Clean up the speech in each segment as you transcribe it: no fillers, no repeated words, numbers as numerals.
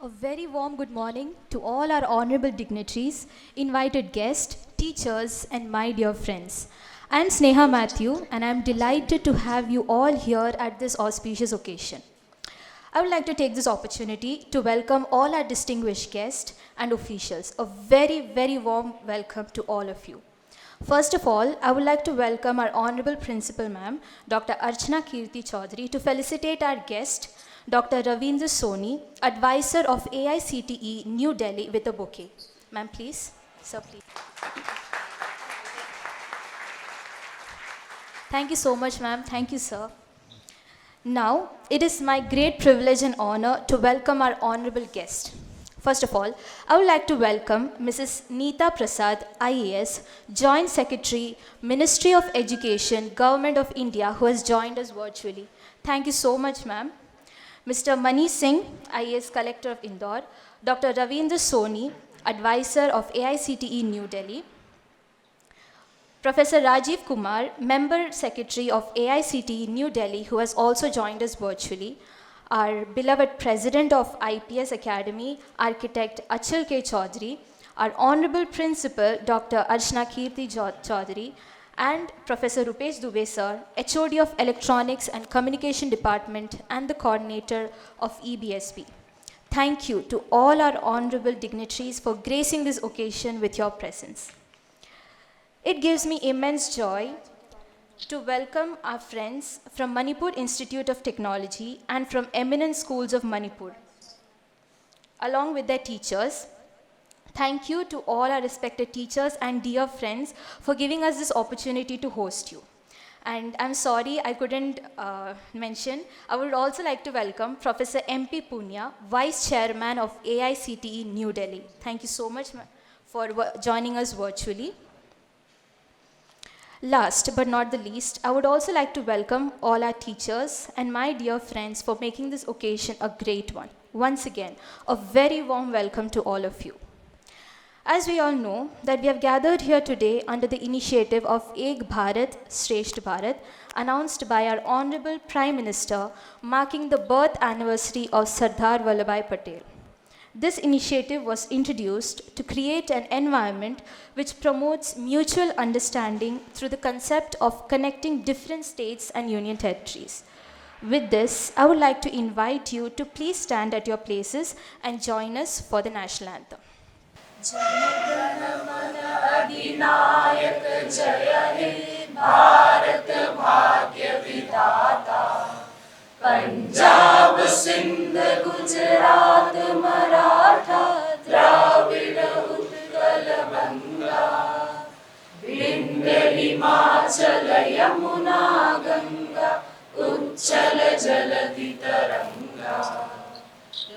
A very warm good morning to all our honorable dignitaries, invited guests, teachers, and my dear friends. I am Sneha Matthew, and I am delighted to have you all here at this auspicious occasion. I would like to take this opportunity to welcome all our distinguished guests and officials. A very, very warm welcome to all of you. First of all, I would like to welcome our Honorable Principal Ma'am, Dr. Archana Kirti Chaudhary, to felicitate our guest, Dr. Ravindra Soni, Advisor of AICTE, New Delhi, with a bouquet. Ma'am, please. Sir, please. Thank you so much, ma'am. Thank you, sir. Now, it is my great privilege and honor to welcome our honorable guest. First of all, I would like to welcome Mrs. Neeta Prasad, IAS, Joint Secretary, Ministry of Education, Government of India, who has joined us virtually. Thank you so much, ma'am. Mr. Mani Singh, IAS Collector of Indore, Dr. Ravindra Soni, Advisor of AICTE New Delhi, Professor Rajiv Kumar, Member Secretary of AICTE New Delhi, who has also joined us virtually, our beloved President of IPS Academy, Architect Achal K. Chaudhary, our Honorable Principal, Dr. Archana Kirti Chaudhary, and Professor Rupesh Dubey sir, HOD of Electronics and Communication Department and the Coordinator of EBSB. Thank you to all our honorable dignitaries for gracing this occasion with your presence. It gives me immense joy to welcome our friends from Manipur Institute of Technology and from eminent schools of Manipur, along with their teachers. Thank you to all our respected teachers and dear friends for giving us this opportunity to host you. And I'm sorry I couldn't mention, I would also like to welcome Professor MP Punya, Vice Chairman of AICTE New Delhi. Thank you so much for joining us virtually. Last but not the least, I would also like to welcome all our teachers and my dear friends for making this occasion a great one. Once again, a very warm welcome to all of you. As we all know, that we have gathered here today under the initiative of Ek Bharat Shrestha Bharat, announced by our Honorable Prime Minister, marking the birth anniversary of Sardar Vallabhbhai Patel. This initiative was introduced to create an environment which promotes mutual understanding through the concept of connecting different states and union territories. With this, I would like to invite you to please stand at your places and join us for the national anthem. Jana Gana Mana अधिनायक जय हे भारत भाग्य विधाता पंजाब सिंध गुजरात मराठा द्राविड़ उत्कल बंगा विंध्य हिमाचल यमुना गंगा उच्चल जलधि तरंगा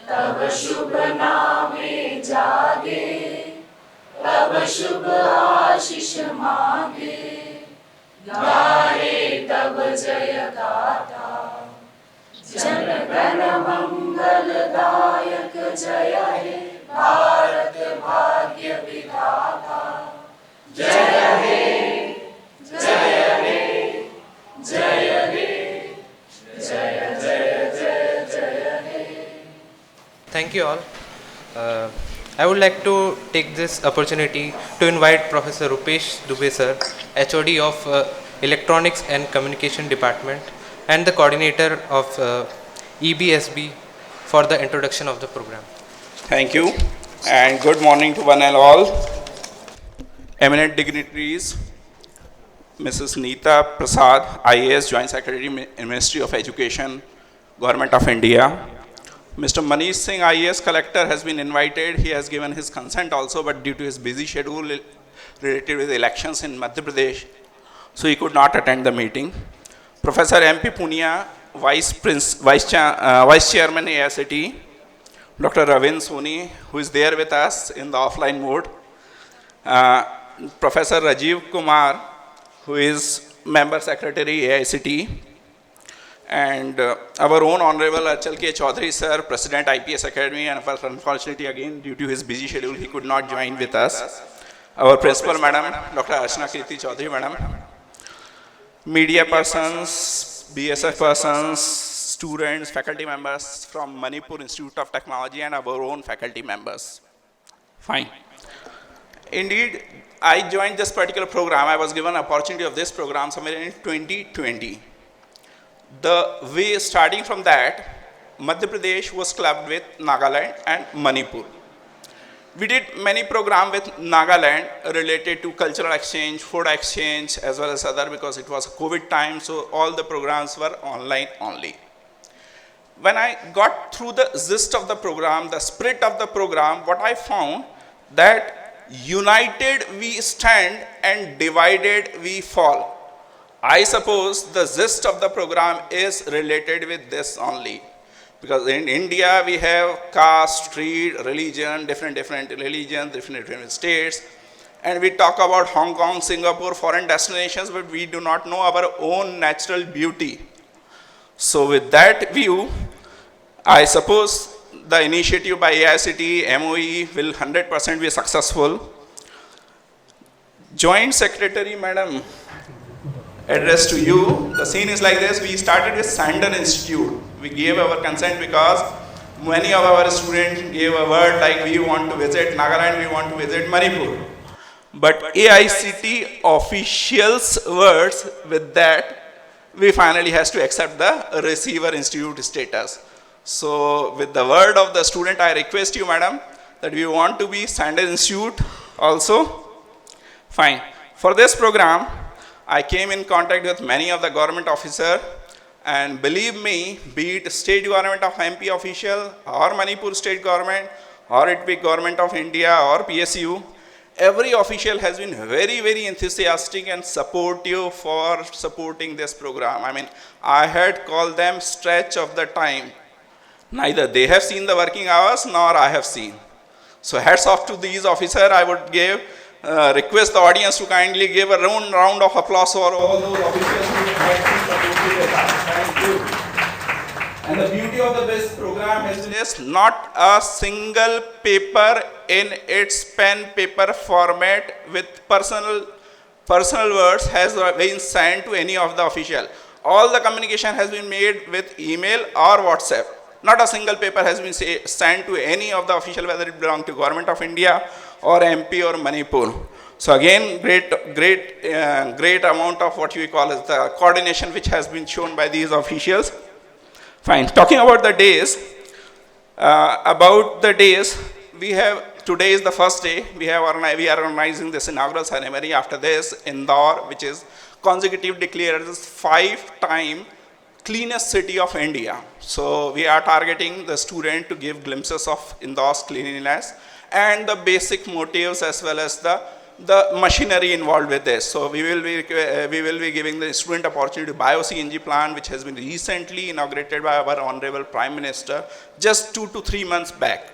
तब शुभ नामे जागे तब शुभ आशीष मांगे गाहे तब जय गाथा जन गण मंगल दायक जय हे भारत भाग्य विधाता जय हे जय हे जय हे जय जय जय जय हे. Thank you all. I would like to take this opportunity to invite Professor Rupesh Dubey sir, HOD of Electronics and Communication Department and the Coordinator of EBSB for the introduction of the program. Thank you and good morning to one and all. Eminent dignitaries, Mrs. Neeta Prasad, IAS Joint Secretary, Ministry of Education, Government of India. Mr. Mani Singh, IAS Collector, has been invited. He has given his consent also, but due to his busy schedule related with elections in Madhya Pradesh, so he could not attend the meeting. Professor MP Punya, Vice Chairman AICTE, Dr. Ravindra Soni, who is there with us in the offline mode, Professor Rajiv Kumar, who is Member Secretary AICTE, and our own Honorable Achal K. Chaudhary sir, President IPS Academy, and unfortunately again due to his busy schedule he could not join with us. Our Principal Madam, Dr. Archana Kirti Chaudhary Madam, media persons, BSF persons, students, faculty members from Manipur Institute of Technology and our own faculty members. Fine. Indeed, I joined this particular program. I was given an opportunity of this program somewhere in 2020. The way starting from that, Madhya Pradesh was clubbed with Nagaland and Manipur. We did many programs with Nagaland related to cultural exchange, food exchange, as well as other, because it was COVID time, so all the programs were online only. When I got through the gist of the program, the spirit of the program, what I found that united we stand and divided we fall. I suppose the gist of the program is related with this only. Because in India we have caste, creed, religion, different religions, different states. And we talk about Hong Kong, Singapore, foreign destinations, but we do not know our own natural beauty. So with that view, I suppose the initiative by AICTE, MOE will 100% be successful. Joint Secretary, Madam, address to you. The scene is like this. We started with Sander Institute. We gave our consent because many of our students gave a word like we want to visit Nagaland, we want to visit Manipur. But AICTE officials' words with that, we finally has to accept the receiver institute status. So with the word of the student, I request you, madam, that we want to be Sander Institute also. Fine. For this program, I came in contact with many of the government officers, and believe me, be it state government of MP official or Manipur state government or it be government of India or PSU, every official has been very enthusiastic and supportive for supporting this program. I mean, I had called them stretch of the time. Neither they have seen the working hours nor I have seen. So hats off to these officers. I would request the audience to kindly give a round of applause for all those officials who have supported us. Thank you. And the beauty of this program is not a single paper in its pen paper format with personal words has been sent to any of the official. All the communication has been made with email or WhatsApp. Not a single paper has been sent to any of the official, whether it belongs to Government of India or MP or Manipur. So again, great amount of what we call as the coordination which has been shown by these officials. Fine. Talking about the days, today is the first day. We are organizing this inaugural ceremony. After this, Indore, which is consecutive declared as 5-time cleanest city of India. So we are targeting the student to give glimpses of Indore's cleanliness and the basic motives as well as the machinery involved with this. So we will be giving the student opportunity to bio-CNG plant, which has been recently inaugurated by our Honorable Prime Minister just 2 to 3 months back.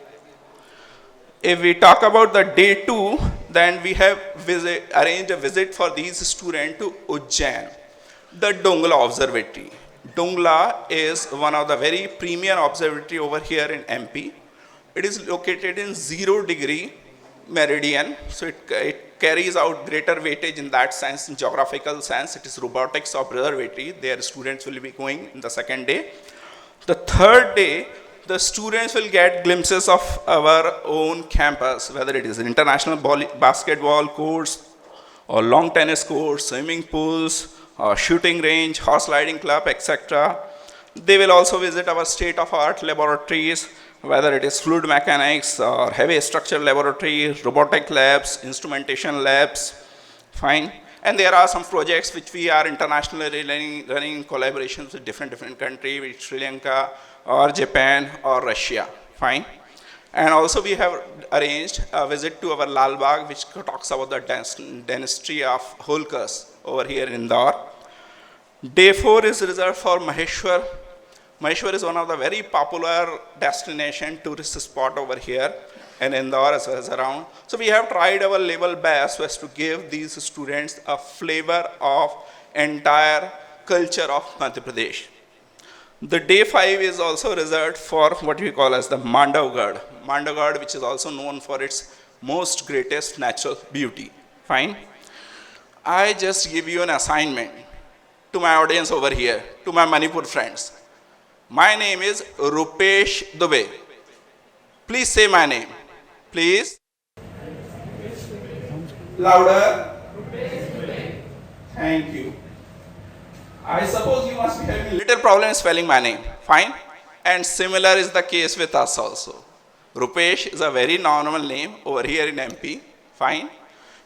If we talk about the day 2, then we have arranged a visit for these students to Ujjain, the Dongla Observatory. Dongla is one of the very premier observatory over here in MP. It is located in 0° meridian, so it carries out greater weightage in that sense, in geographical sense. It is robotics observatory. Their students will be going in the second day. The third day, the students will get glimpses of our own campus, whether it is an international basketball courts or long tennis courts, swimming pools, or shooting range, horse riding club, etc. They will also visit our state-of-art laboratories, whether it is fluid mechanics or heavy structure laboratory, robotic labs, instrumentation labs. Fine. And there are some projects which we are internationally running in collaborations with different countries, with Sri Lanka or Japan or Russia. Fine. And also we have arranged a visit to our Lal Bagh, which talks about the dentistry of Holkers over here in Indore. Day 4 is reserved for Maheshwar. Maheshwar is one of the very popular destination tourist spot over here in Indore as well as around. So we have tried our level best was to give these students a flavor of entire culture of Madhya Pradesh. The day 5 is also reserved for what we call as the Mandavgarh. Mandavgarh, which is also known for its most greatest natural beauty. Fine. I just give you an assignment to my audience over here, to my Manipur friends. My name is Rupesh Dubey. Please say my name. Please. Louder. Thank you. I suppose you must be having a little problem spelling my name. Fine. And similar is the case with us also. Rupesh is a very normal name over here in MP. Fine.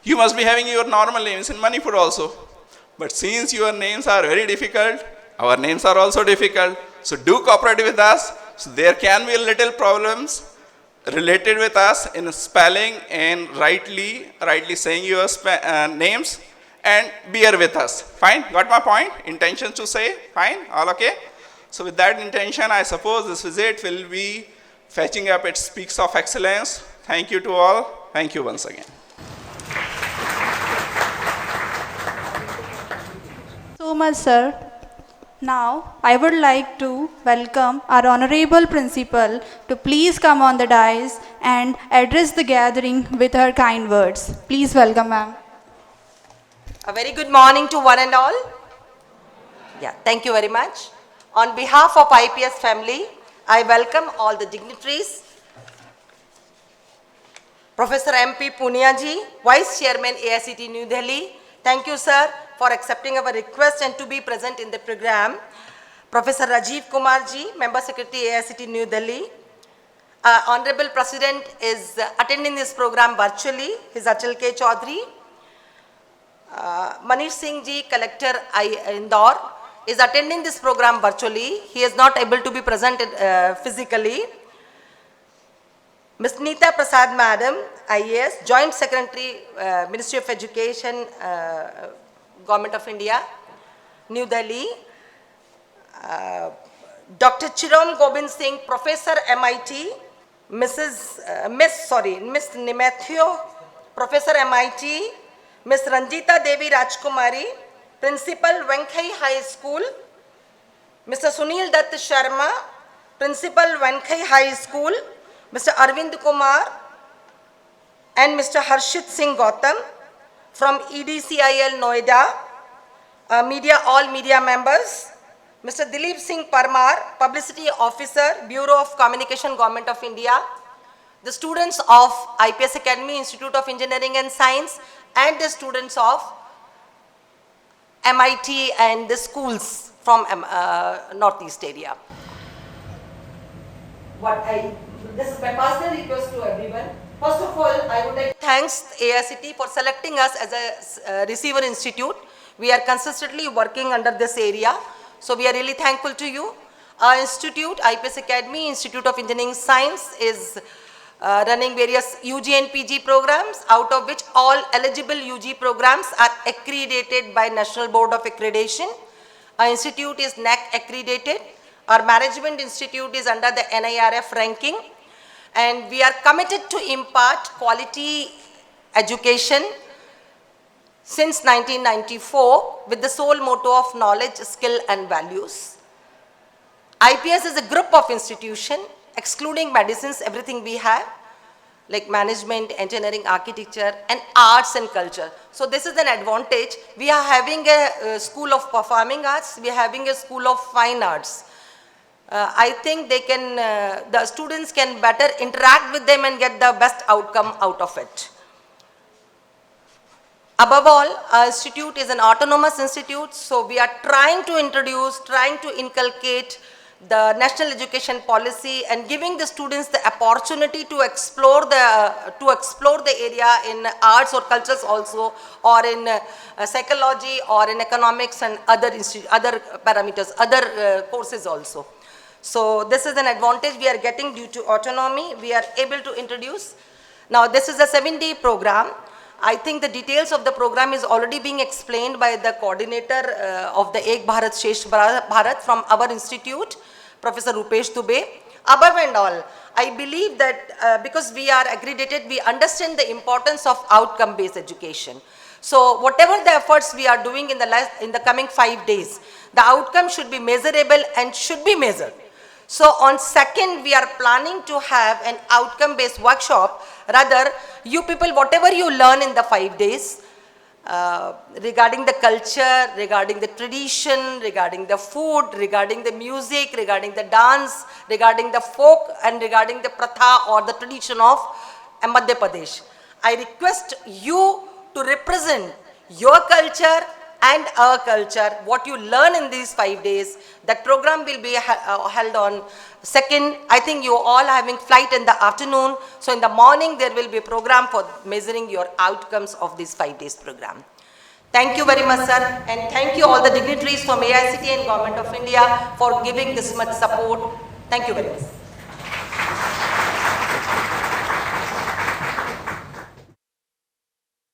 You must be having your normal names in Manipur also. But since your names are very difficult, our names are also difficult. So do cooperate with us. So there can be a little problems related with us in spelling and rightly saying your names, and bear with us. Fine? Got my point? Intention to say? Fine? All okay? So with that intention, I suppose this visit will be fetching up its peaks of excellence. Thank you to all. Thank you once again. So much, sir. Now, I would like to welcome our Honorable Principal to please come on the dais and address the gathering with her kind words. Please welcome, ma'am. A very good morning to one and all. Yeah, thank you very much. On behalf of IPS family, I welcome all the dignitaries. Professor MP Punia ji, Vice Chairman AICTE New Delhi. Thank you, sir, for accepting our request and to be present in the program. Professor Rajiv Kumar ji, Member Secretary AICTE New Delhi. Honorable President is attending this program virtually, His Achal K. Chaudhary. Manish Singh ji, Collector Indore, is attending this program virtually. He is not able to be present physically. Ms. Neeta Prasad Madam, IAS, Joint Secretary, Ministry of Education, Government of India, New Delhi. Dr. Chirom Gobind Singh, Professor MIT, Miss Nimathio, Professor MIT, Ms. Ranjita Devi Rajkumari, Principal Venkai High School, Mr. Sunil Dutt Sharma, Principal Venkai High School, Mr. Arvind Kumar, and Mr. Harshit Singh Gautam from EDCIL Noida, all media members, Mr. Dilip Singh Parmar, Publicity Officer, Bureau of Communication, Government of India, the students of IPS Academy, Institute of Engineering and Science, and the students of MIT and the schools from Northeast area. This is my personal request to everyone. First of all, I would like to thank AICTE for selecting us as a receiver institute. We are consistently working under this area. So we are really thankful to you. Our institute, IPS Academy, Institute of Engineering Science, is running various UG and PG programs, out of which all eligible UG programs are accredited by National Board of Accreditation. Our institute is NAC accredited. Our management institute is under the NIRF ranking. And we are committed to impart quality education since 1994 with the sole motto of knowledge, skill and values. IPS is a group of institutions, excluding medicines, everything we have, like management, engineering, architecture, and arts and culture. So this is an advantage. We are having a school of performing arts, we are having a school of fine arts. I think they can, the students can better interact with them and get the best outcome out of it. Above all, our institute is an autonomous institute, so we are trying to introduce, trying to inculcate the national education policy and giving the students the opportunity to explore the area in arts or cultures also, or in psychology or in economics and other parameters, other courses also. So this is an advantage we are getting due to autonomy. We are able to introduce. Now this is a 7-day program. I think the details of the program is already being explained by the coordinator of the Bharat Shrestha Bharat from our institute, Professor Rupesh Dubey. Above and all, I believe that because we are accredited, we understand the importance of outcome-based education. So whatever the efforts we are doing in the coming 5 days, the outcome should be measurable and should be measured. So on 2nd, we are planning to have an outcome-based workshop. Rather, you people, whatever you learn in the 5 days, regarding the culture, regarding the tradition, regarding the food, regarding the music, regarding the dance, regarding the folk, and regarding the pratha or the tradition of Madhya Pradesh. I request you to represent your culture and our culture, what you learn in these 5 days. That program will be held on 2nd. I think you all are having flight in the afternoon. So in the morning, there will be a program for measuring your outcomes of this 5 days program. Thank you very much, sir. And thank you all the dignitaries from AICTE and Government of India for giving this much support. Thank you very much.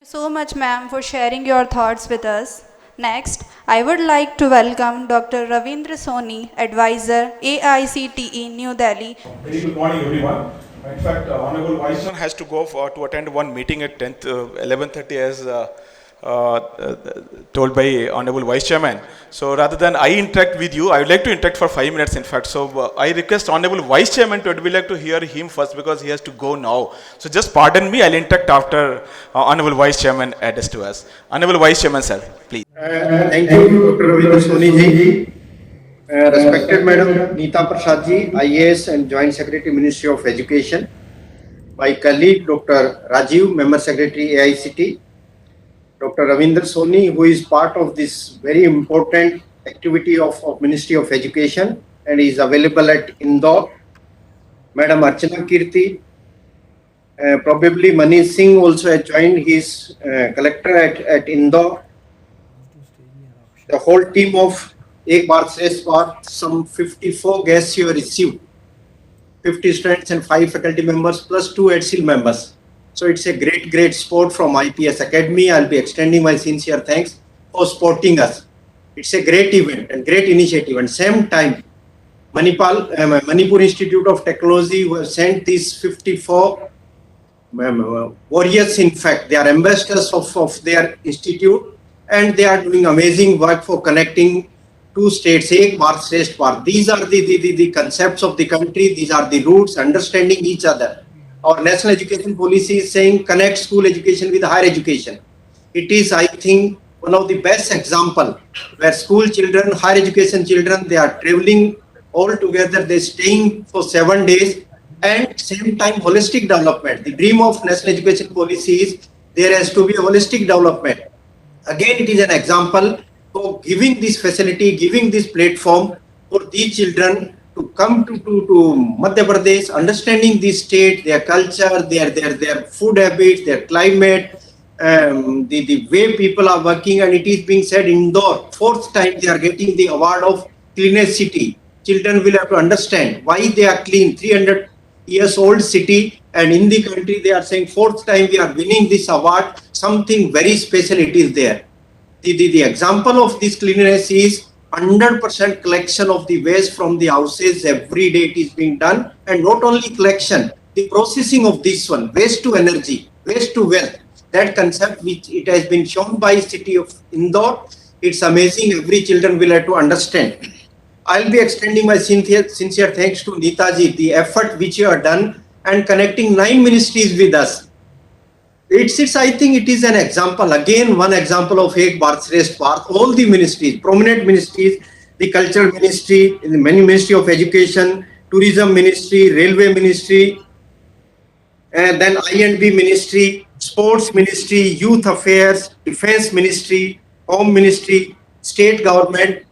Thank you so much, ma'am, for sharing your thoughts with us. Next, I would like to welcome Dr. Ravindra Soni, Advisor, AICTE, New Delhi. Very good morning, everyone. In fact, Honorable Vice Chairman has to go to attend one meeting at 11:30 as told by Honorable Vice Chairman. So rather than I interact with you, I would like to interact for 5 minutes in fact. So I request Honorable Vice Chairman to, I would like to hear him first because he has to go now. So just pardon me, I'll interact after Honorable Vice Chairman address to us. Honorable Vice Chairman, sir, please. Thank you, Dr. Ravindra Soni ji. Respected Madam Neeta Prasad ji, IAS and Joint Secretary, Ministry of Education. My colleague, Dr. Rajiv, Member Secretary, AICTE. Dr. Ravindra Soni, who is part of this very important activity of Ministry of Education and is available at Indore. Madam Archana Kirti, probably Manish Singh also has joined his collector at Indore. The whole team of Ek Bharat Shrestha Bharat, some 54 guests you have received, 50 students and 5 faculty members plus 2 EDSIL members. So it's a great sport from IPS Academy. I'll be extending my sincere thanks for supporting us. It's a great event and great initiative. And same time, Manipur Institute of Technology who have sent these 54 warriors. In fact, they are ambassadors of their institute and they are doing amazing work for connecting 2 states, Ek Bharat Shrestha Bharat. These are the concepts of the country. These are the roots, understanding each other. Our national education policy is saying connect school education with higher education. It is, I think, one of the best example where school children, higher education children, they are traveling all together, they are staying for 7 days and same time holistic development. The dream of national education policy is there has to be a holistic development. Again, it is an example for giving this facility, giving this platform for these children to come to Madhya Pradesh, understanding the state, their culture, their food habits, their climate, the way people are working, and it is being said Indore, 4th time they are getting the award of cleanest city. Children will have to understand why they are clean, 300 years old city, and in the country they are saying 4th time we are winning this award, something very special it is there. The example of this cleanliness is 100% collection of the waste from the houses. Every day it is being done, and not only collection, the processing of this one, waste to energy, waste to wealth, that concept which it has been shown by city of Indore. It's amazing. Every children will have to understand. I'll be extending my sincere thanks to Neeta ji, the effort which you have done and connecting 9 ministries with us. It's I think it is an example, again one example of Ek Bharat Shrestha Bharat. All the ministries, prominent ministries, the cultural ministry, the Ministry of Education, tourism ministry, railway ministry, and then I&B ministry, sports ministry, youth affairs, defense ministry, home ministry, state government.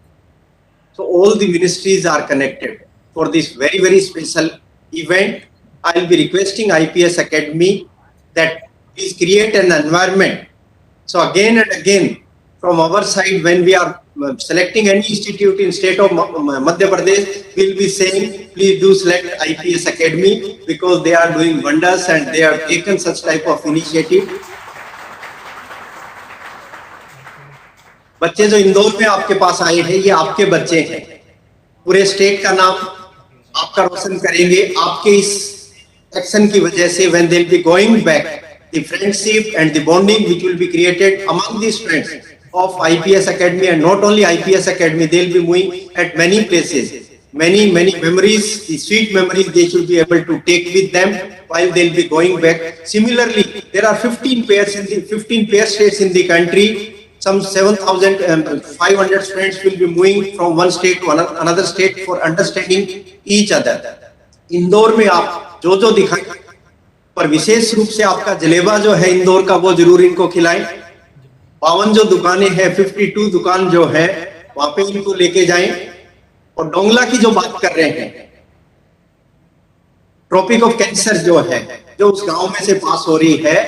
So all the ministries are connected for this very special event. I will be requesting IPS Academy that please create an environment. So again and again, from our side, when we are selecting any institute in state of Madhya Pradesh, we will be saying, please do select IPS Academy because they are doing wonders and they have taken such type of initiative. बच्चे जो इंदौर में आपके पास आए हैं, ये आपके बच्चे हैं. पूरे स्टेट का नाम आपका रोशन करेंगे आपके इस एक्शन की वजह से. When they will be going back, the friendship and the bonding which will be created among the students of IPS Academy, and not only IPS Academy, they will be moving at many places. many memories, the sweet memories they should be able to take with them while they'll be going back. Similarly, there are 15 pair states in the country. Some 7,500 students will be moving from one state to another state for understanding each other. Indore में आप जो दिखाएं, पर विशेष रूप से आपका जलेबा जो है इंदौर का वो जरूर इनको खिलाएं. 52 जो दुकानें हैं, 52 दुकान जो है वहां पे इनको लेके जाएं. और डोंगला की जो बात कर रहे हैं, ट्रॉपिक ऑफ कैंसर जो है, जो उस गांव में से पास हो रही है,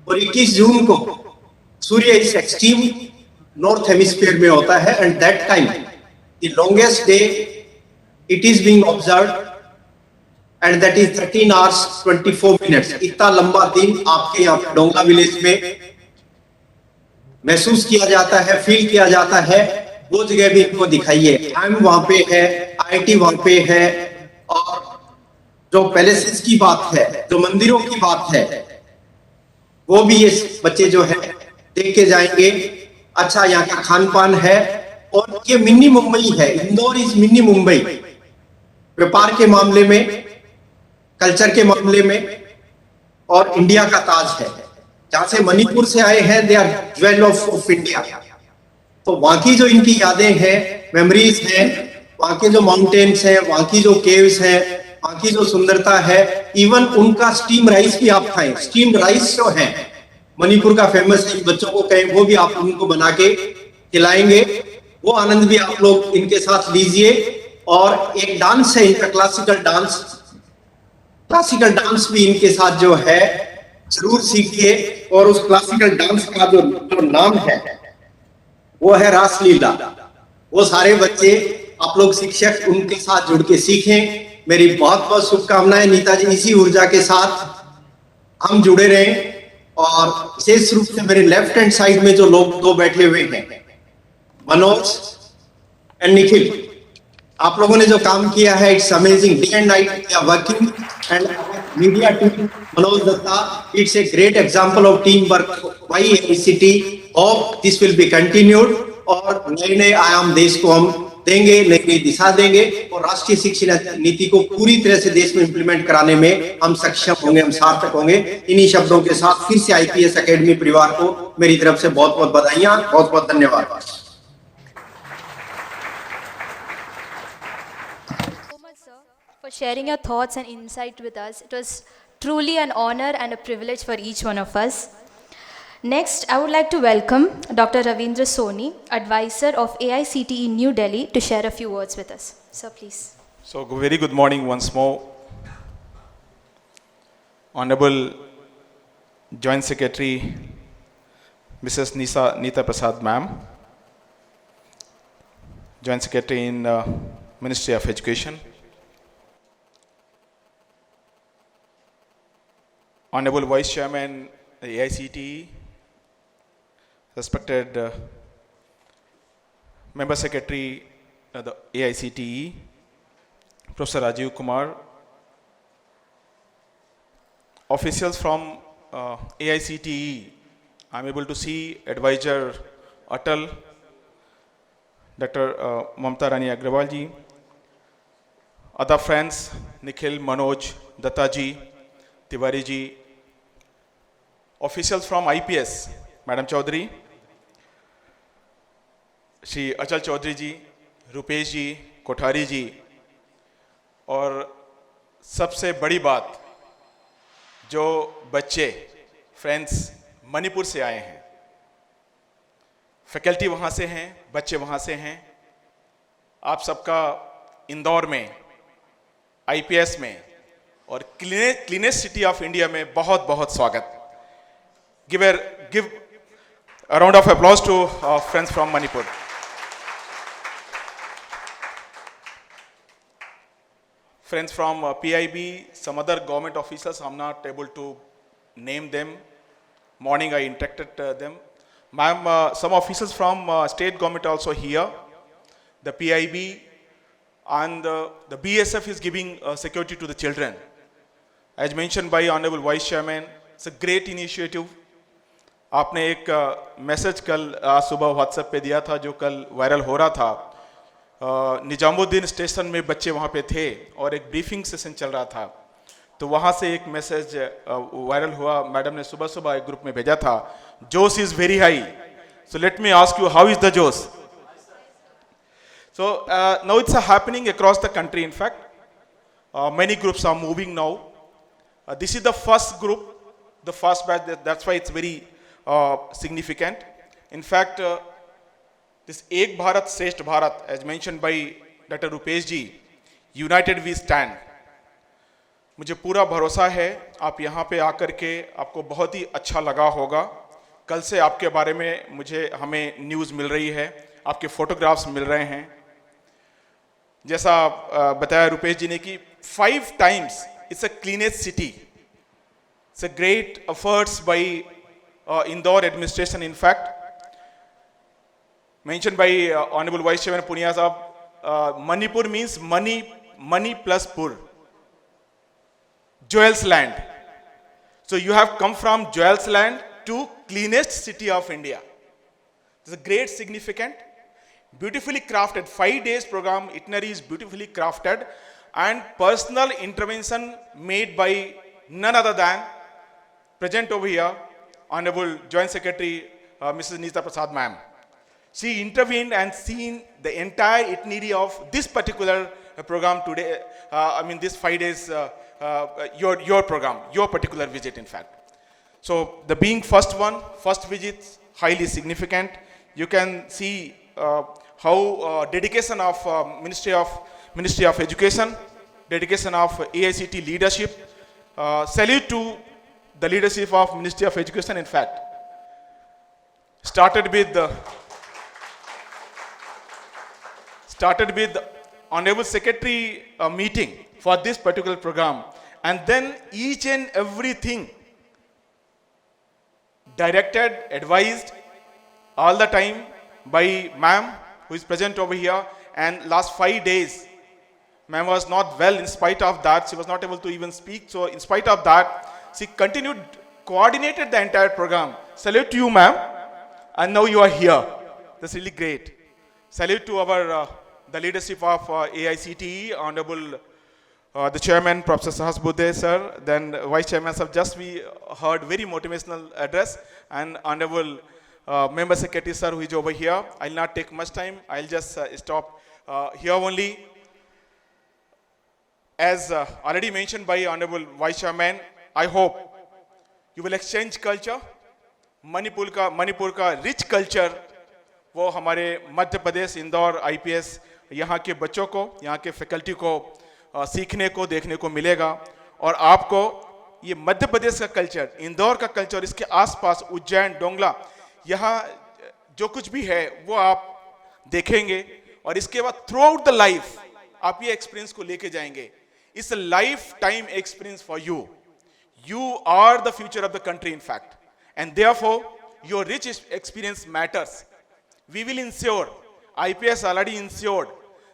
और 21 जून को सूर्य इस एक्सट्रीम नॉर्थ हेमिस्फीयर में होता है, and that time the longest day it is being observed, and that is 13 hours 24 minutes. इतना लंबा दिन आपके यहाँ डोंगला विलेज में महसूस किया जाता है, फील किया जाता है. वो जगह भी इनको दिखाइए. डैम वहां पे है, IIT वहां पे है, और जो पैलेसेस की बात है, जो मंदिरों की बात है, वो भी ये बच्चे जो है देख के जाएंगे. अच्छा यहाँ का खान पान है, और ये मिनी मुंबई है. इंदौर इज मिनी मुंबई, व्यापार के मामले में, कल्चर के मामले में, और इंडिया का ताज है. जहां से मणिपुर से आए हैं, they are jewel of India. तो वहां की जो इनकी यादें हैं, मेमोरीज हैं, वहां के जो माउंटेन्स हैं, वहां की जो केव्स हैं, वहां की जो सुंदरता है, इवन उनका स्टीम राइस भी आप खाएं. स्टीम राइस जो है मणिपुर का फेमस है, बच्चों को कहें वो भी आप उनको बना के खिलाएंगे. वो आनंद भी आप लोग इनके साथ लीजिए. और एक डांस है इनका, क्लासिकल डांस भी इनके साथ जो है जरूर सीखिए. और उस क्लासिकल डांस का जो नाम है वो है रासलीला. वो सारे बच्चे, आप लोग शिक्षक उनके साथ जुड़ के सीखें. मेरी बहुत बहुत शुभकामनाएं. नीता जी, इसी ऊर्जा के साथ हम जुड़े रहें. और विशेष रूप से मेरे लेफ्ट हैंड साइड में जो लोग दो बैठे हुए हैं, मनोज एंड निखिल, आप लोगों ने जो काम किया है, it's amazing. Day and night they are working, and media team, Manoj Datta, it's a great example of team work by AICTE. Hope this will be continued, और नए नए आयाम देश को हम देंगे, नई नई दिशा देंगे, और राष्ट्रीय शिक्षा नीति को पूरी तरह से देश में इंप्लीमेंट कराने में हम सक्षम होंगे, हम सार्थक होंगे. इन्हीं शब्दों के साथ फिर से IPS एकेडमी परिवार को मेरी तरफ से बहुत बहुत बधाइयां, बहुत बहुत धन्यवाद. For sharing your thoughts and insight with us. It was truly an honor and a privilege for each one of us. Next, I would like to welcome Dr. Ravindra Soni, advisor of AICTE New Delhi, to share a few words with us. Sir, please. So, very good morning once more. Honorable Joint Secretary, Mrs. Neeta Prasad Ma'am, Joint Secretary in Ministry of Education. Honorable Vice Chairman, AICTE, respected Member Secretary, the AICTE, Professor Rajiv Kumar, officials from AICTE, I'm able to see Advisor Atal, Dr. Mamta Rani Agrawal ji, other friends, Nikhil, Manoj, Datta ji, Tiwari ji, officials from IPS, Madam Chaudhary, Shri Achal Chaudhary ji, Rupesh ji, Kothari ji, और सबसे बड़ी बात, जो बच्चे friends Manipur से आए हैं, faculty वहाँ से हैं, बच्चे वहाँ से हैं, आप सबका इंदौर में, IPS में और क्लीनेस्ट सिटी ऑफ इंडिया में बहुत बहुत स्वागत. Give a round of applause to our friends from Manipur. Friends from PIB, some other government officials, I'm not able to name them. Morning I interacted them. Ma'am, some officials from state government also here. The PIB and the BSF is giving security to the children. As mentioned by Honorable Vice Chairman, it's a great initiative. आपने एक message कल आज सुबह WhatsApp पे दिया था, जो कल वायरल हो रहा था, निजामुद्दीन स्टेशन में बच्चे वहाँ पे थे और एक ब्रीफिंग सेशन चल रहा था, तो वहाँ से एक मैसेज वायरल हुआ, मैडम ने सुबह सुबह एक ग्रुप में भेजा था, जोश is very high, so let me ask you, how is the josh? So now it's happening across the country. In fact, many groups are moving now. This is the first group, the first batch. That's why it's very significant. In fact, this Ek Bharat Shrestha Bharat, as mentioned by Dr. Rupesh ji, united we stand. मुझे पूरा भरोसा है आप यहाँ पे आकर के आपको बहुत ही अच्छा लगा होगा. कल से आपके बारे में हमें न्यूज़ मिल रही है, आपके फोटोग्राफ्स मिल रहे हैं. जैसा बताया रुपेश जी ने कि 5 times it's a cleanest city. It's a great efforts by Indore administration. In fact, mentioned by Honorable Vice Chairman Punia Sahab, Manipur means money plus pur. Jewel's land. So you have come from Jewel's land to cleanest city of India. It's a great significant, beautifully crafted 5 days program. Itinerary is beautifully crafted and personal intervention made by none other than present over here, Honorable Joint Secretary Mrs. Neeta Prasad ma'am. She intervened and seen the entire itinerary of this particular program today. This 5 days, your program, your particular visit, in fact. So the being first visit, highly significant. You can see how dedication of Ministry of Education, dedication of AICTE leadership. Salute to the leadership of Ministry of Education. In fact, started with Honorable Secretary meeting for this particular program, and then each and everything directed, advised all the time by ma'am, who is present over here. And last 5 days, ma'am was not well. In spite of that, she was not able to even speak. So in spite of that, she continued, coordinated the entire program. Salute to you, ma'am. And now you are here. That's really great. Salute to our the leadership of AICTE, Honorable the Chairman, Professor Sahasbuddhe sir, then Vice Chairman sir. Just we heard very motivational address, and Honorable Member Secretary sir, who is over here. I'll not take much time. I'll just stop here only. As already mentioned by Honorable Vice Chairman, I hope you will exchange culture. Manipur का rich culture वो हमारे Madhya Pradesh Indore IPS यहाँ के बच्चों को, यहाँ के faculty को सीखने को, देखने को मिलेगा. और आपको ये मध्य प्रदेश का कल्चर, इंदौर का कल्चर, इसके आसपास उज्जैन, डोंगला, यहाँ जो कुछ भी है वो आप देखेंगे. और इसके बाद थ्रू आउट द लाइफ आप ये एक्सपीरियंस को लेके जाएंगे. It's a life time experience for you. You are the future of the country, in fact. And therefore, your rich experience matters. We will ensure, IPS already ensured,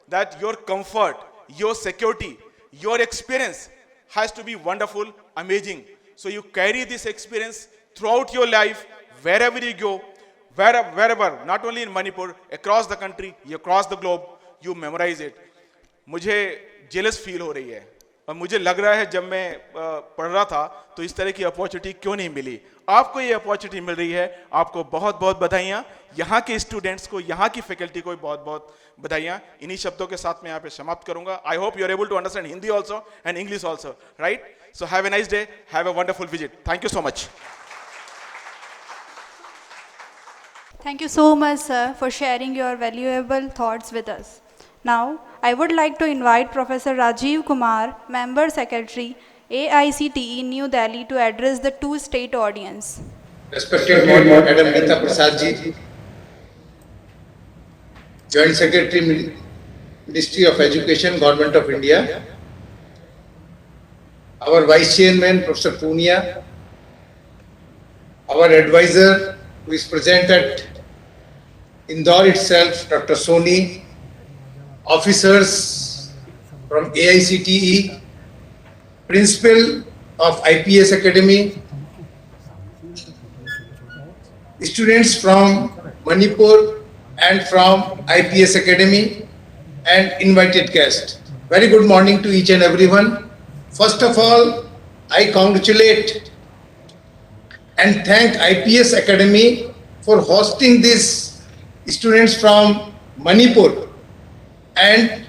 that your comfort, your security, your experience has to be wonderful, amazing. So you carry this experience throughout your life, wherever you go, wherever, not only in Manipur, across the country, across the globe, you memorize it. मुझे jealous feel हो रही है. और मुझे लग रहा है जब मैं पढ़ रहा था तो इस तरह की अपॉर्चुनिटी क्यों नहीं मिली. आपको ये अपॉर्चुनिटी मिल रही है. आपको बहुत बहुत बधाइयाँ. यहाँ के स्टूडेंट्स को, यहाँ की फैकल्टी को बहुत बहुत बधाइयाँ. इन्हीं शब्दों के साथ मैं यहाँ पे समाप्त करूँगा. I hope you are able to understand Hindi also and English also, right? So have a nice day, have a wonderful visit. Thank you so much. Thank you so much, sir, for sharing your valuable thoughts with us. Now, I would like to invite Professor Rajiv Kumar, Member Secretary, AICTE New Delhi, to address the two-state audience. Respected Madam Neeta Prasad ji, Joint Secretary, Ministry of Education, Government of India, our Vice Chairman, Professor Punia, our advisor who is present at Indore itself, Dr. Soni, officers from AICTE, principal of IPS Academy, students from Manipur and from IPS Academy, and invited guests. Very good morning to each and everyone. First of all, I congratulate and thank IPS Academy for hosting these students from Manipur. And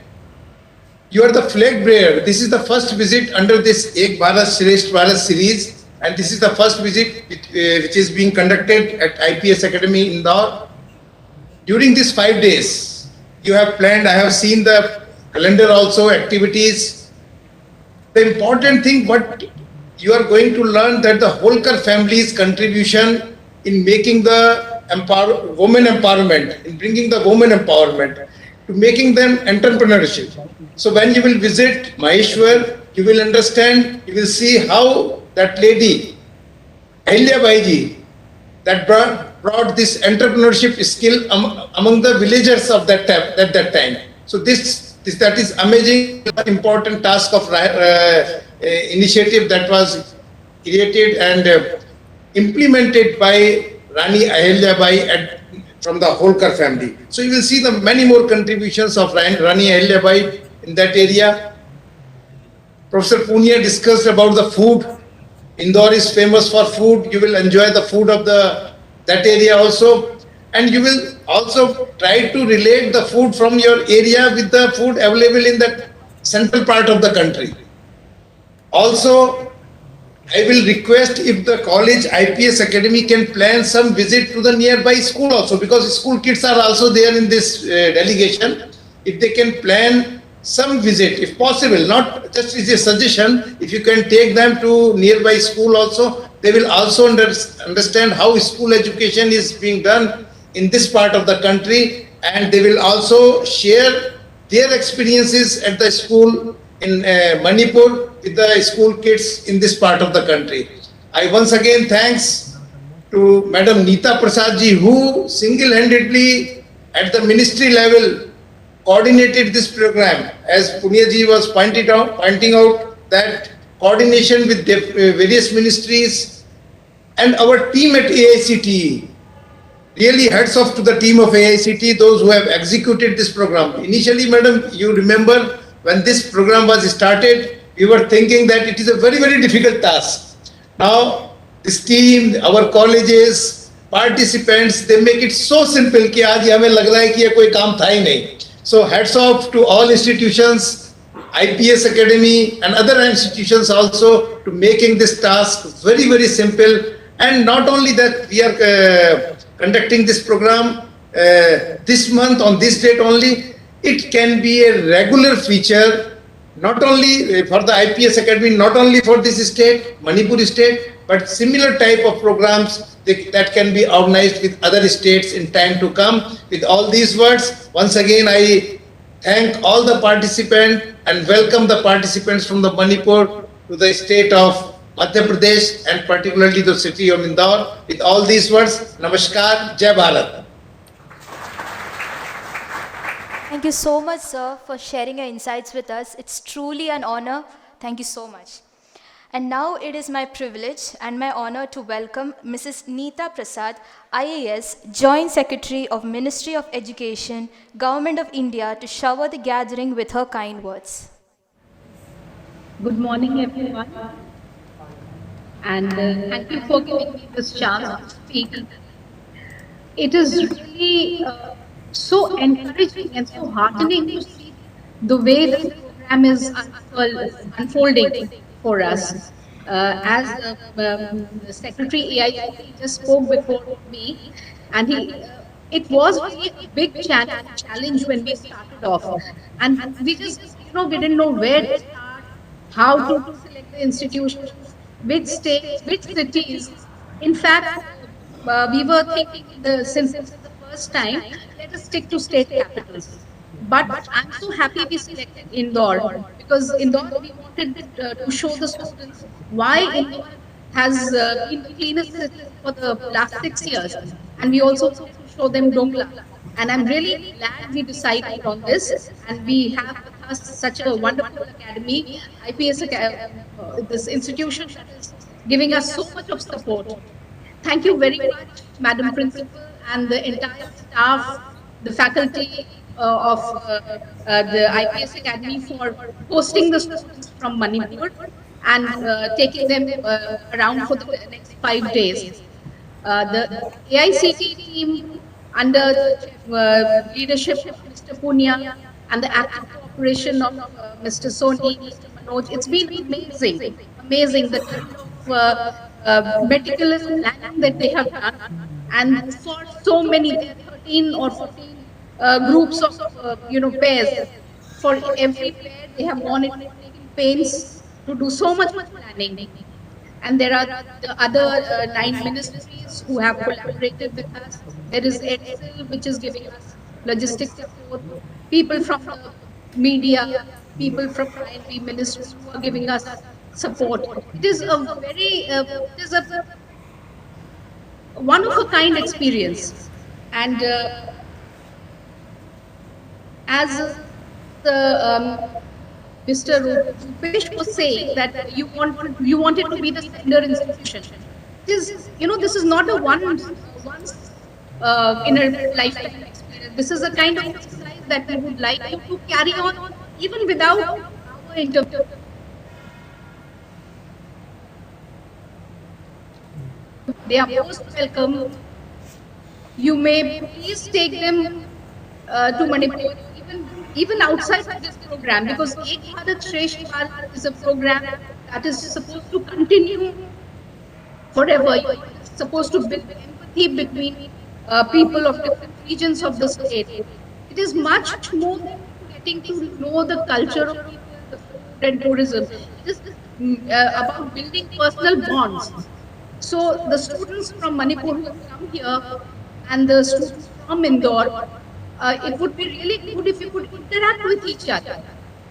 you are the flag bearer. This is the first visit under this Ek Bharat Shrestha Bharat series, and this is the first visit which is being conducted at IPS Academy Indore. During these 5 days, you have planned, I have seen the calendar also, activities. The important thing what you are going to learn that the Holkar family's contribution in making the women empowerment, in bringing the women empowerment, to making them entrepreneurship. So when you will visit Maheshwar, you will understand, you will see how that lady, Ahilya Baiji, that brought this entrepreneurship skill among the villagers of that time. So that is amazing, important task of initiative that was created and implemented by Rani Ahilya Bai from the Holkar family. So you will see the many more contributions of Rani Ahilya Bai in that area. Professor Punia discussed about the food. Indore is famous for food. You will enjoy the food of that area also. And you will also try to relate the food from your area with the food available in the central part of the country. Also, I will request if the college IPS Academy can plan some visit to the nearby school also, because school kids are also there in this delegation. If they can plan some visit, if possible, not just as a suggestion, if you can take them to nearby school also, they will also understand how school education is being done in this part of the country, and they will also share their experiences at the school in Manipur with the school kids in this part of the country. I once again thanks to Madam Neeta Prasad ji, who single-handedly at the ministry level coordinated this program. As Punya ji was pointing out that coordination with the various ministries and our team at AICTE. Really hats off to the team of AICTE, those who have executed this program. Initially, madam, you remember when this program was started, we were thinking that it is a very, very difficult task. Now, this team, our colleges, participants, they make it so simple कि आज हमें लग रहा है कि ये कोई काम था ही नहीं. So hats off to all institutions, IPS Academy and other institutions also to making this task very, very simple. And not only that, we are conducting this program this month on this date only. It can be a regular feature, not only for the IPS Academy, not only for this state, Manipur state, but similar type of programs that can be organized with other states in time to come. With all these words, once again I thank all the participants and welcome the participants from the Manipur to the state of Madhya Pradesh and particularly the city of Indore. With all these words, Namaskar, Jai Bharat. Thank you so much, sir, for sharing your insights with us. It's truly an honor. Thank you so much. And now it is my privilege and my honor to welcome Mrs. Neeta Prasad, IAS, Joint Secretary of Ministry of Education, Government of India, to shower the gathering with her kind words. Good morning, everyone. And thank you for giving me this chance to speak. It is really so encouraging and so heartening to see the way the program is unfolding for us. As the Secretary AICTE just spoke before me, and it was really a big challenge when we started off. And we just, we didn't know where to start, how to select the institutions, which states, which cities. In fact, we were thinking since it's the first time, let us stick to state capitals. But I'm so happy we selected Indore, because Indore we wanted to show the students why Indore has been the cleanest city for the last 6 years. And we also want to show them Dongla. And I'm really glad we decided on this, and we have with us such a wonderful academy, IPS, this institution that is giving us so much of support. Thank you very much, Madam Principal, and the entire staff, the faculty, the IPS Academy for hosting the students from Manipur and taking them around for the next 5 days. The AICT team under the leadership of Mr. Punia and the active cooperation of Mr. Soni, Mr. Manoj, it's been amazing, amazing the kind of meticulous planning that they have done. And for so many, there are 13 or 14 groups of, pairs. For every pair, they have gone into taking pains to do so much planning. And there are the other 9 ministries who have collaborated with us. There is EDSL, which is giving us logistics support, people from the media, people from INV ministries who are giving us support. It is a very, it is a one of a kind experience. And as Mr. Rupesh was saying that you wanted to be the sender institution. This is not a once in a lifetime experience. This is a kind of exercise that we would like you to carry on even without our interview. They are most welcome. You may please take them to Manipur, even outside of this program, because Ek Bharat Shrestha Bharat is a program that is supposed to continue forever. You're supposed to build empathy between people of different regions of the state. It is much more than getting to know the culture of people, the food and tourism. It is about building personal bonds. So the students from Manipur who have come here and the students from Indore, it would be really good if you could interact with each other.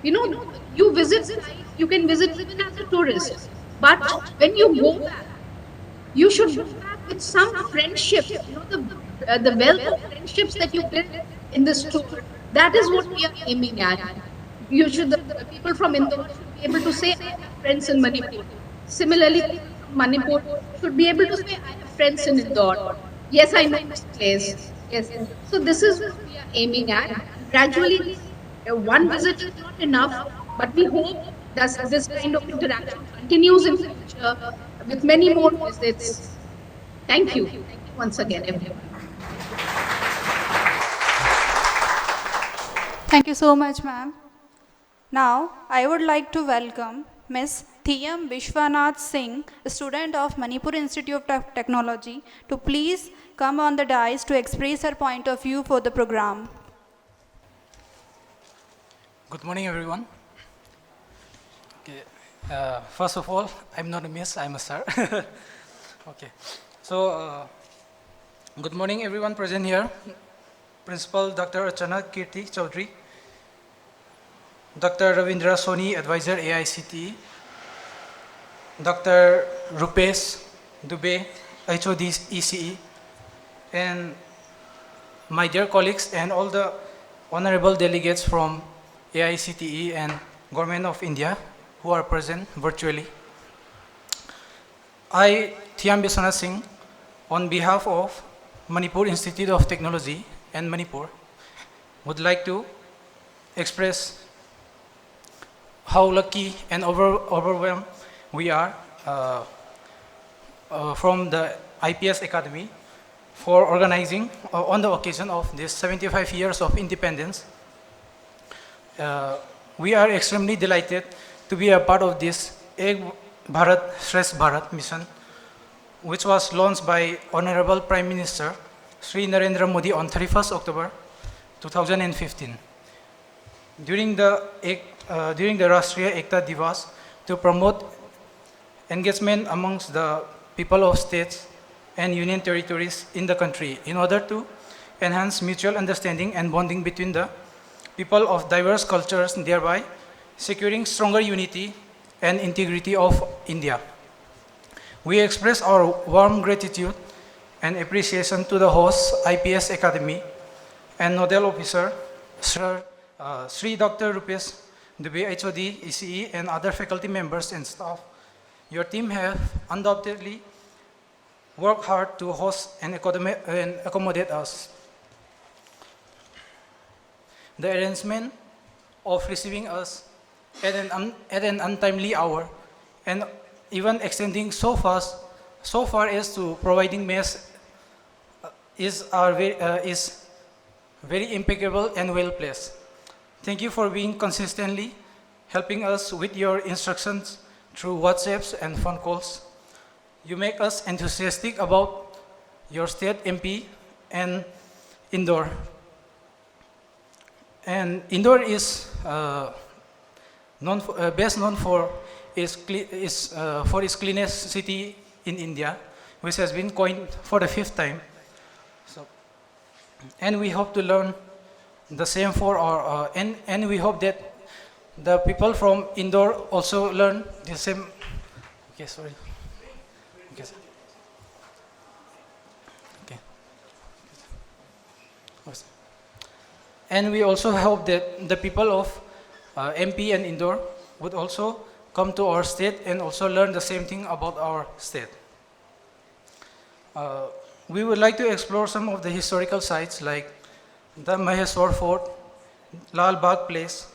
You visit sites, you can visit even as a tourist. But when you go back, you should go back with some friendships. The wealth of friendships that you build in this tour. That is what we are aiming at. The people from Indore should be able to say, I have friends in Manipur. Similarly, people from Manipur should be able to say, I have friends in Indore. Yes, I know this place. Yes. So this is what we are aiming at. Gradually, one visit is not enough, but we hope that this kind of interaction continues in future with many more visits. Thank you. Thank you once again, everyone. Thank you so much, ma'am. Now, I would like to welcome Ms. Thiyam Vishwanath Singh, a student of Manipur Institute of Technology, to please come on the dais to express her point of view for the program. Good morning, everyone. Okay. First of all, I'm not a miss, I'm a sir. Okay. So, good morning, everyone present here. Principal Dr. Archana Kirti Chaudhary, Dr. Ravindra Soni, Advisor AICTE, Dr. Rupesh Dubey, HOD ECE, and my dear colleagues and all the honorable delegates from AICTE and Government of India who are present virtually. I, Thiyam Vishwanath Singh, on behalf of Manipur Institute of Technology and Manipur, would like to express how lucky and overwhelmed we are from the IPS Academy for organizing on the occasion of this 75 years of independence. We are extremely delighted to be a part of this Ek Bharat Shrestha Bharat mission, which was launched by Honorable Prime Minister Sri Narendra Modi on 31st October 2015. During the Rashtriya Ekta Divas, to promote engagement amongst the people of states and union territories in the country in order to enhance mutual understanding and bonding between the people of diverse cultures, thereby securing stronger unity and integrity of India. We express our warm gratitude and appreciation to the host, IPS Academy, and Nodal Officer, Sri Dr. Rupesh Dubey, HOD, ECE, and other faculty members and staff. Your team have undoubtedly worked hard to host and accommodate us. the arrangement of receiving us at an untimely hour, and even extending so far as to providing mess is very impeccable and well placed. Thank you for being consistently helping us with your instructions through WhatsApps and phone calls. You make us enthusiastic about your state MP and Indore. And Indore is best known for its cleanest city in India, which has been coined for the 5th time. So, and we hope to learn the same for our, and we hope that the people from Indore also learn the same. Okay, sorry. Okay, sir. Okay. And we also hope that the people of MP and Indore would also come to our state and also learn the same thing about our state. We would like to explore some of the historical sites like the Maheswar Fort, Lal Bagh Place,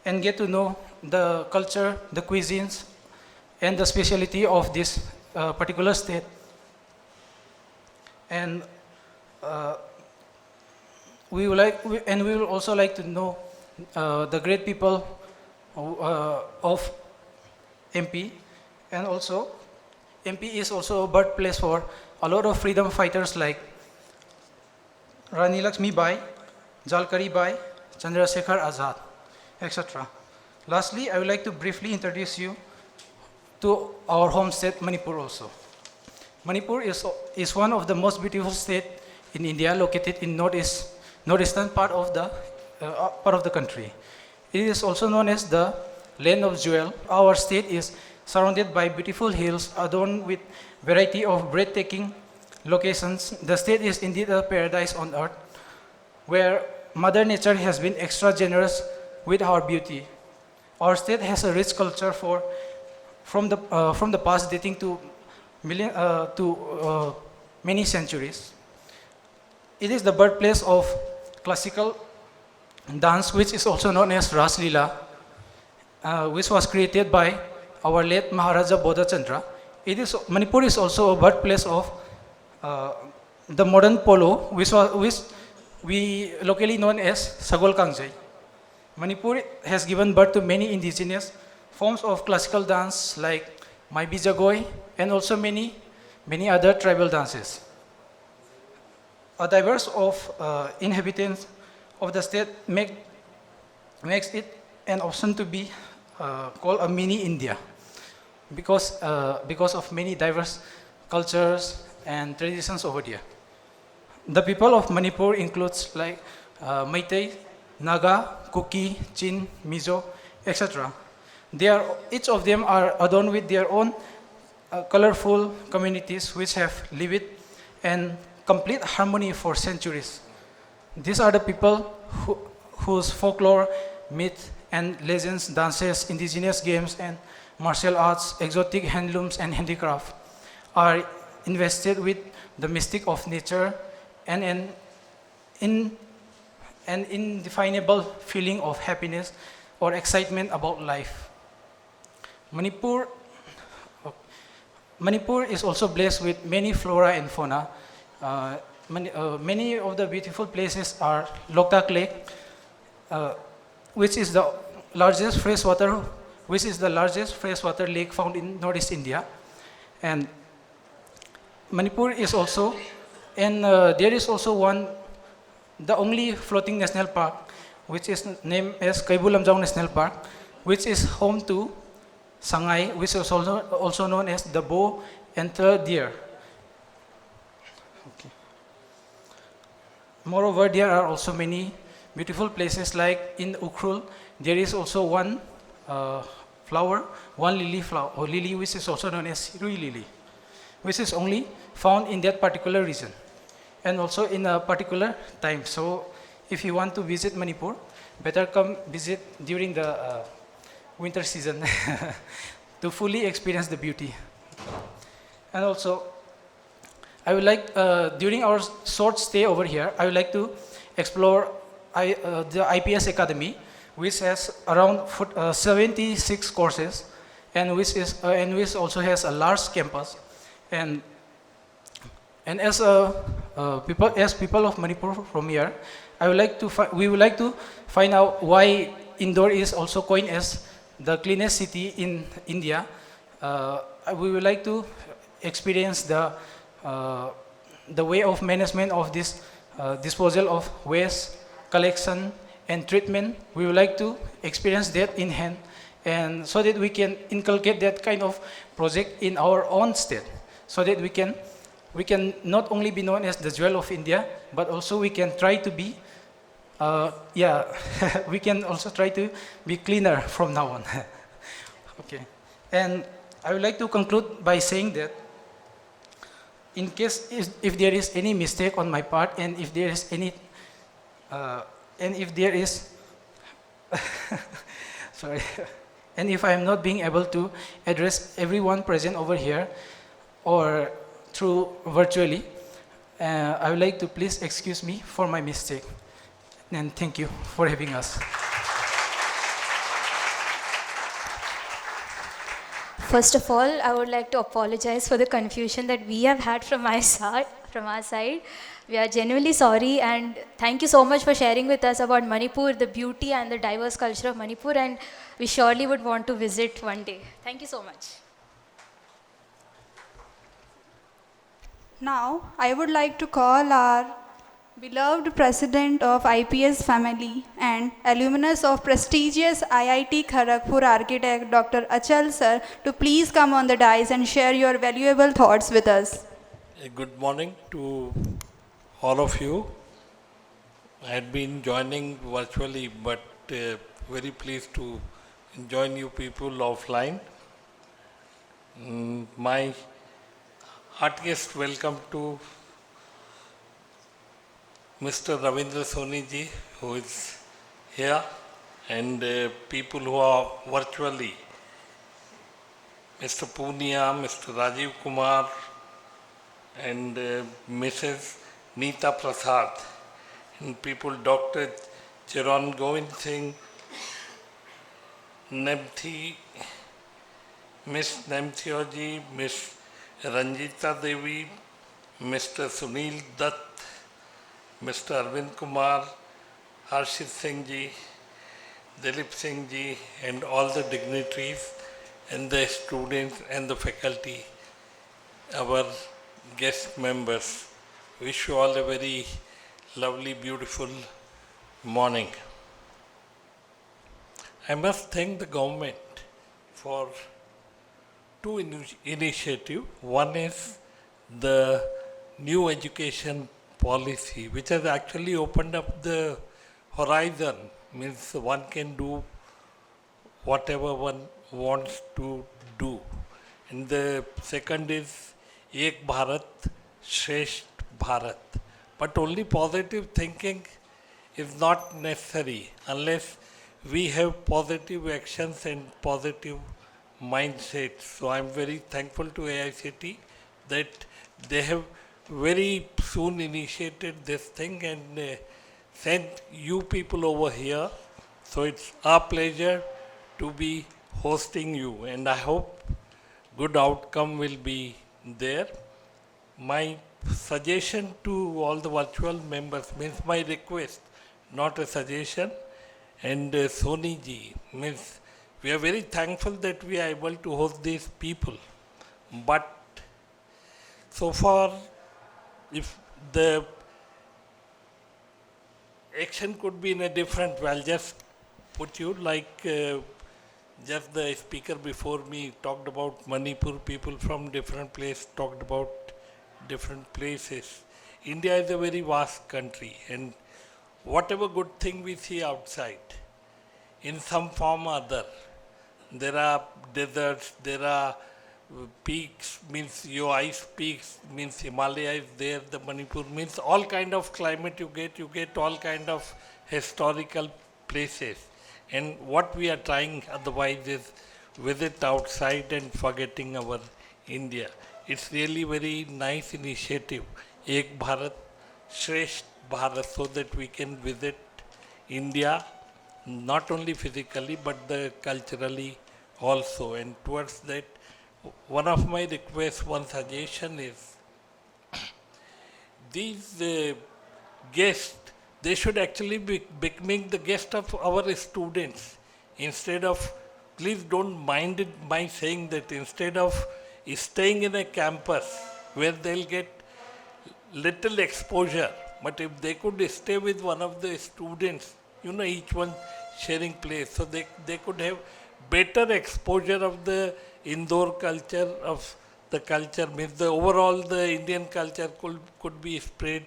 and get to know the culture, the cuisines, and the specialty of this particular state. And we will also like to know the great people of MP, and also MP is also a birthplace for a lot of freedom fighters like Rani Lakshmi Bai, Jalkari Bai, Chandrasekhar Azad, etc. Lastly, I would like to briefly introduce you to our home state, Manipur also. Manipur is one of the most beautiful states in India, located in northeastern part of the country. It is also known as the land of jewel. Our state is surrounded by beautiful hills adorned with variety of breathtaking locations. The state is indeed a paradise on earth, where Mother Nature has been extra generous with our beauty. Our state has a rich culture from the past dating to many centuries. It is the birthplace of classical dance, which is also known as Ras Leela, which was created by our late Maharaja Bodha Chandra. Manipur is also a birthplace of the modern polo, which we locally known as Sagol Kangjai. Manipur has given birth to many indigenous forms of classical dance like Maibi Jagoi and also many other tribal dances. A diverse of inhabitants of the state makes it an option to be called a mini India because of many diverse cultures and traditions over there. The people of Manipur includes like Meitei, Naga, Kuki, Chin, Mizo, etc. Each of them are adorned with their own colorful communities which have lived in complete harmony for centuries. These are the people whose folklore, myth, and legends, dances, indigenous games, and martial arts, exotic handlooms, and handicraft are invested with the mystic of nature and an indefinable feeling of happiness or excitement about life. Manipur is also blessed with many flora and fauna. Many of the beautiful places are Loktak Lake, which is the largest freshwater lake found in Northeast India, and Manipur is also, and there is also the only floating national park, which is named as Kaibu Lamjau National Park, which is home to Sangai, which is also known as the bow and the deer. Okay. Moreover, there are also many beautiful places like in Ukhrul. There is also one lily, which is also known as Rui lily, which is only found in that particular region and also in a particular time. So if you want to visit Manipur, better come visit during the winter season to fully experience the beauty. And also, I would like, during our short stay over here, I would like to explore the IPS Academy, which has around 76 courses, and which also has a large campus. And as people of Manipur from here, we would like to find out why Indore is also coined as the cleanest city in India. We would like to experience the way of management of this disposal of waste, collection and treatment. We would like to experience that in hand, and so that we can inculcate that kind of project in our own state, so that we can not only be known as the jewel of India, but also we can try to be we can also try to be cleaner from now on. Okay, and I would like to conclude by saying that in case if there is any mistake on my part, and if there is any sorry, and if I am not being able to address everyone present over here or through virtually, I would like to please excuse me for my mistake, and thank you for having us. First of all, I would like to apologize for the confusion that we have had from our side. We are genuinely sorry, and thank you so much for sharing with us about Manipur, the beauty and the diverse culture of Manipur, and we surely would want to visit one day. Thank you so much. Now, I would like to call our beloved president of IPS family and alumnus of prestigious IIT Kharagpur architect Dr. Achal sir to please come on the dais and share your valuable thoughts with us. Good morning to all of you. I had been joining virtually, but very pleased to join you people offline. My heartiest welcome to Mr. Ravindra Soni ji, who is here, and people who are virtually, Mr. Punia, Mr. Rajiv Kumar, and Mrs. Neeta Prasad, and people Dr. Chiran Govind Singh, Nemthi, Miss Nemthioji, Miss Ranjita Devi, Mr. Sunil Dutt, Mr. Arvind Kumar, Harshit Singh ji, Dilip Singh ji, and all the dignitaries and the students and the faculty, our guest members. Wish you all a very lovely, beautiful morning. I must thank the government for two initiatives. One is the new education policy, which has actually opened up the horizon, means one can do whatever one wants to do. And the second is Ek Bharat Shrestha Bharat. But only positive thinking is not necessary unless we have positive actions and positive mindsets. So I'm very thankful to AICTE that they have very soon initiated this thing and sent you people over here. So it's our pleasure to be hosting you, and I hope good outcome will be there. My suggestion to all the virtual members means my request, not a suggestion. And Soni ji, means we are very thankful that we are able to host these people. But so far, if the action could be in a different way, I'll just put you like just the speaker before me talked about Manipur, people from different places talked about different places. India is a very vast country, and whatever good thing we see outside, in some form or other, there are deserts, there are peaks, means your ice peaks, means Himalaya is there, the Manipur, means all kind of climate you get all kind of historical places. And what we are trying otherwise is visit outside and forgetting our India. It's really very nice initiative, Ek Bharat Shrestha Bharat, so that we can visit India, not only physically but the culturally also. And towards that, one of my requests, one suggestion is these guests, they should actually be becoming the guest of our students. Instead of, please don't mind it by saying that, instead of staying in a campus where they'll get little exposure, but if they could stay with one of the students, each one sharing place, so they could have better exposure of the Indore culture, of the culture, means the overall the Indian culture could be spread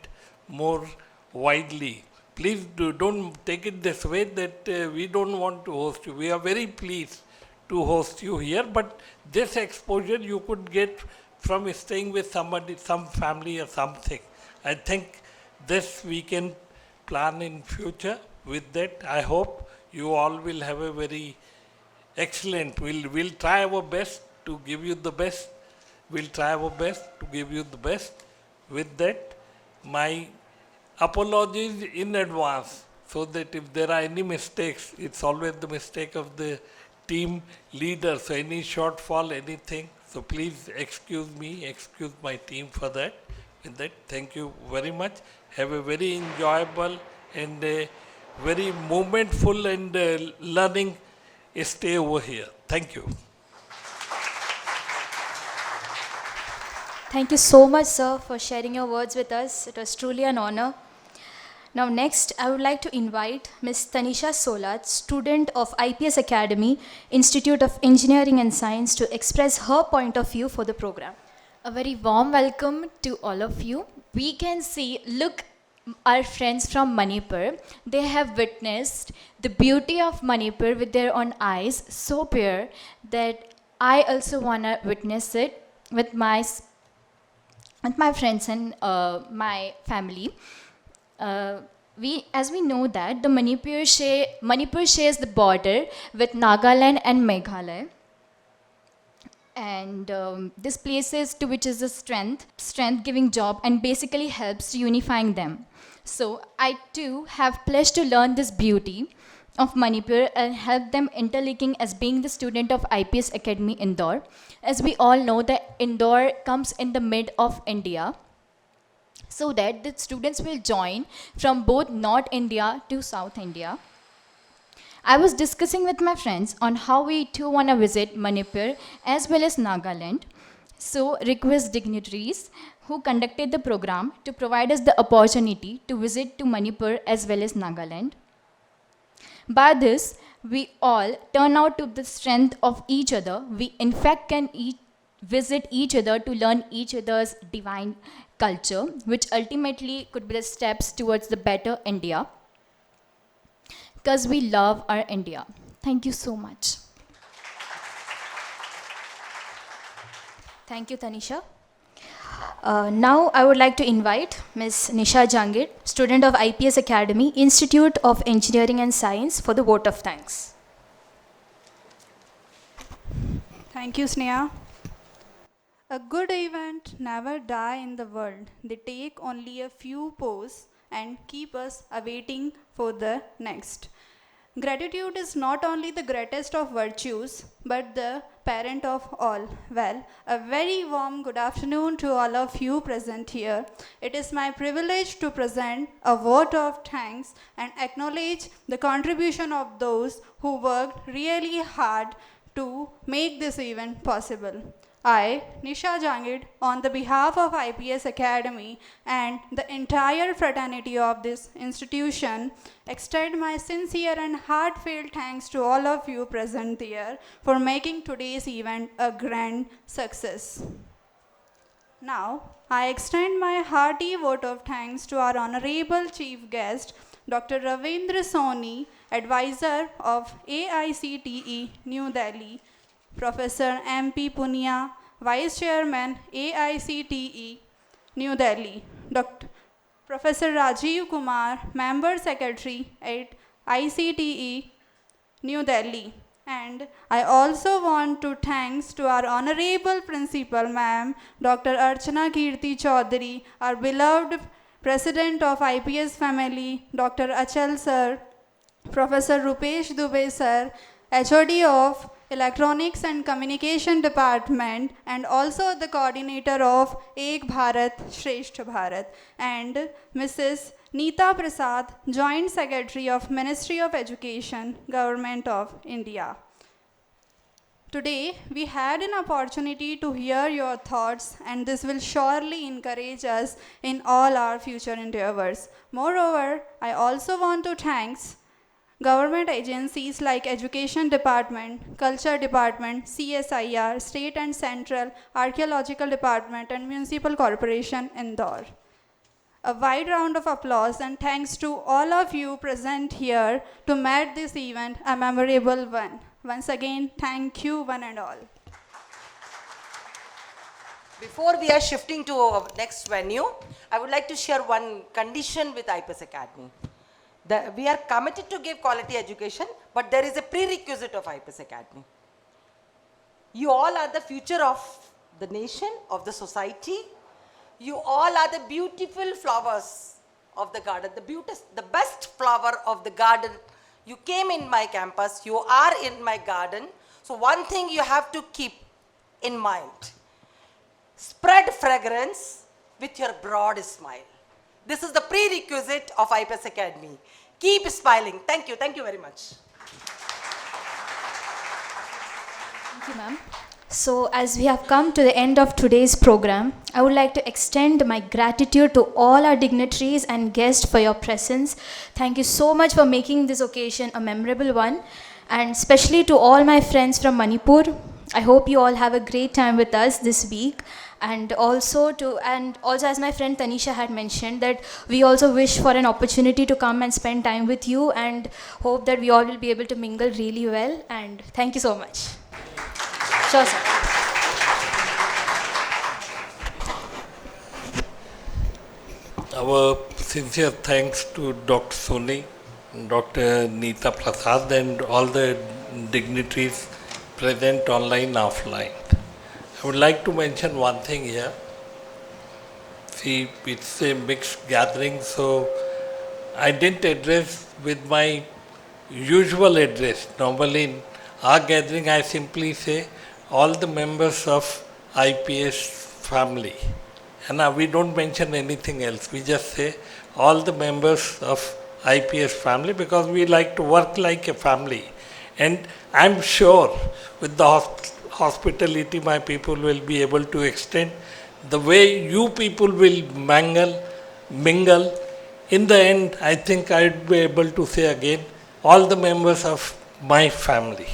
more widely. Please don't take it this way that we don't want to host you. We are very pleased to host you here, but this exposure you could get from staying with somebody, some family or something. I think this we can plan in future. With that, I hope you all will have a very excellent. We'll try our best to give you the best. We'll try our best to give you the best. With that, my apologies in advance, so that if there are any mistakes, it's always the mistake of the team leader. So any shortfall, anything, so please excuse me, excuse my team for that. With that, thank you very much. Have a very enjoyable and a very momentful and learning stay over here. Thank you. Thank you so much, sir, for sharing your words with us. It was truly an honor. Now next, I would like to invite Ms. Tanisha Solat, student of IPS Academy, Institute of Engineering and Science, to express her point of view for the program. A very warm welcome to all of you. We can see, look, our friends from Manipur, they have witnessed the beauty of Manipur with their own eyes, so pure that I also want to witness it with my friends and my family. As we know that the Manipur shares the border with Nagaland and Meghalaya. And this places to which is a strength giving job and basically helps unifying them. So I too have pleasure to learn this beauty of Manipur and help them interlinking as being the student of IPS Academy Indore. As we all know that Indore comes in the mid of India, so that the students will join from both North India to South India. I was discussing with my friends on how we too want to visit Manipur as well as Nagaland. So request dignitaries who conducted the program to provide us the opportunity to visit to Manipur as well as Nagaland. By this, we all turn out to the strength of each other. We in fact can visit each other to learn each other's divine culture, which ultimately could be the steps towards the better India. Because we love our India. Thank you so much. Thank you, Tanisha. Now I would like to invite Ms. Nisha Jangid, student of IPS Academy, Institute of Engineering and Science, for the vote of thanks. Thank you, Sneha. A good event never die in the world. They take only a few pause and keep us awaiting for the next. Gratitude is not only the greatest of virtues, but the parent of all. Well, a very warm good afternoon to all of you present here. It is my privilege to present a vote of thanks and acknowledge the contribution of those who worked really hard to make this event possible. I, Nisha Jangid, on the behalf of IPS Academy and the entire fraternity of this institution, extend my sincere and heartfelt thanks to all of you present here for making today's event a grand success. Now, I extend my hearty vote of thanks to our honorable chief guest, Dr. Ravindra Soni, advisor of AICTE, New Delhi, Professor M.P. Punia, Vice Chairman, AICTE, New Delhi, Professor Rajiv Kumar, Member Secretary at ICTE, New Delhi. And I also want to thanks to our Honorable Principal, Ma'am, Dr. Archana Kirti Chaudhary, our beloved President of IPS family, Dr. Achal Sir, Professor Rupesh Dubey sir, HOD of Electronics and Communication Department and also the coordinator of Ek Bharat Shrestha Bharat, and Mrs. Neeta Prasad, Joint Secretary of Ministry of Education, Government of India. Today, we had an opportunity to hear your thoughts, and this will surely encourage us in all our future endeavors. Moreover, I also want to thank government agencies like Education Department, Culture Department, CSIR, State and Central, Archaeological Department, and Municipal Corporation, Indore. A wide round of applause and thanks to all of you present here to make this event a memorable one. Once again, thank you one and all. Before we are shifting to our next venue, I would like to share one condition with IPSA Academy. We are committed to give quality education, but there is a prerequisite of IPSA Academy. You all are the future of the nation, of the society. You all are the beautiful flowers of the garden, the best flower of the garden. You came in my campus, you are in my garden. So one thing you have to keep in mind. Spread fragrance with your broad smile. This is the prerequisite of IPSA Academy. Keep smiling. Thank you very much. Thank you, ma'am. So, as we have come to the end of today's program, I would like to extend my gratitude to all our dignitaries and guests for your presence. Thank you so much for making this occasion a memorable one, and especially to all my friends from Manipur. I hope you all have a great time with us this week. And also as my friend Tanisha had mentioned, that we also wish for an opportunity to come and spend time with you, and hope that we all will be able to mingle really well. And thank you so much. Sure, sir. Our sincere thanks to Dr. Soni, Dr. Neeta Prasad, and all the dignitaries present online, offline. I would like to mention one thing here. See, it's a mixed gathering, so I didn't address with my usual address. Normally in our gathering, I simply say all the members of IPS family. And we don't mention anything else. We just say all the members of IPS family, because we like to work like a family. And I'm sure with the hospitality my people will be able to extend, the way you people will mingle. In the end, I think I'd be able to say again, all the members of my family.